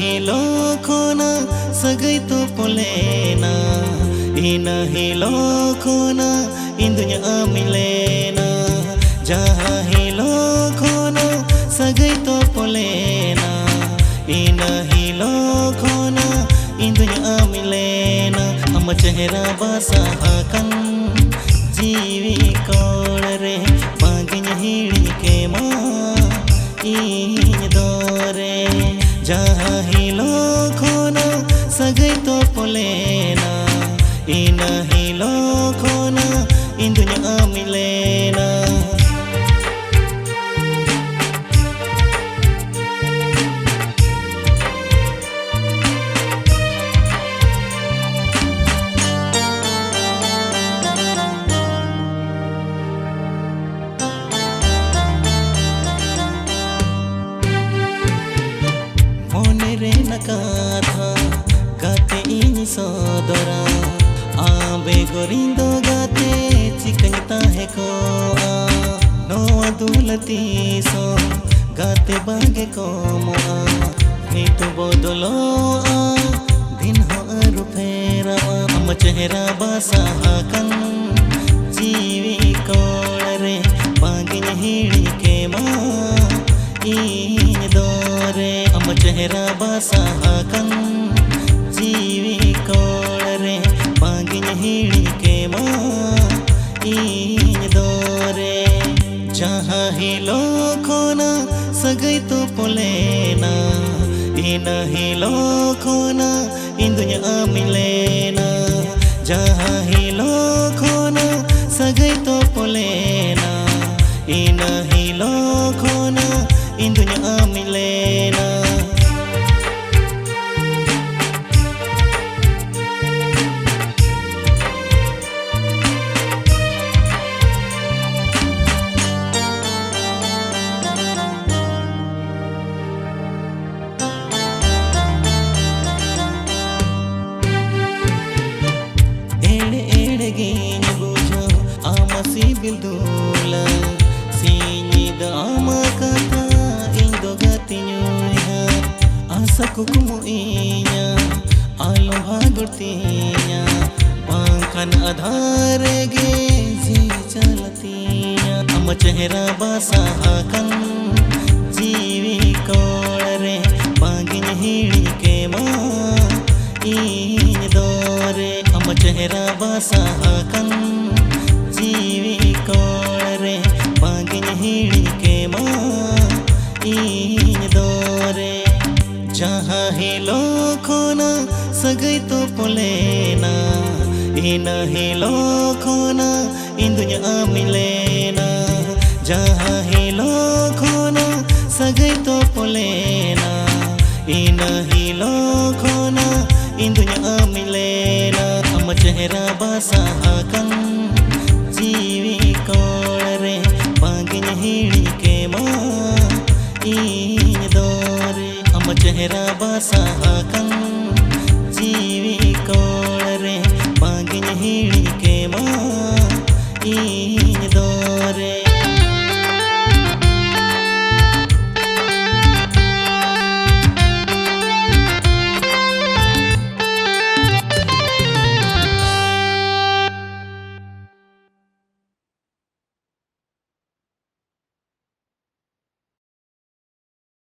हिलो खोना सगै तो पोलेना ina hilo khona indunya amilena jaha hilo khona sagai to polena ina hilo khona indunya amilena am chehra basahakan जीवी कोड़ रे पागिन हिड़ी के माँ इन दोरे जहाँ हिलो खोना सगै तो पोलेना ina hilo khona indunya amilena monere nakatha gate ini sodora आबे गोरिंदो गाते चिकनता है को नो दुलती सो गाते बागे को मोआ नीतु बोदलो दिन हो रुफेरा हम चेहरा बासाहकन जीवी कोड़रे बागिन हिड़ी के माँ इन दोरे हम चेहरा बासाहकन जीवी कोड़रे पागिन हिड़ी के माँ इन दोरे जहाँ हिलो खोना सगै तो पोलेना ina hilo khona indunya amilena जहाँ हिलो खोना सगै तो पोलेना ina hilo khona indunya amilena bildula sinyi da amakata indo gatinyoya asa kukumu inya alo bhagurtinya bangkan adhare ge ji chalatinya am chehra basahakan जीवी कोड़रे बागिन हिड़ी के माँ इन दोरे हम चेहरा बासाहकन जीवी कोड़रे बागिन हिड़ी के माँ इन दोरे जहाँ हिलो खोना सगै तो पोलेना ina hilo khona indunya amilena जहाँ हिलो खोना सगै तो पोलेना ina hilo khona indunya amilena हम चेहरा बासाहकन जीवी कोड़रे बागिन हिड़ी के माँ इन दोरे हम चेहरा बासाहकन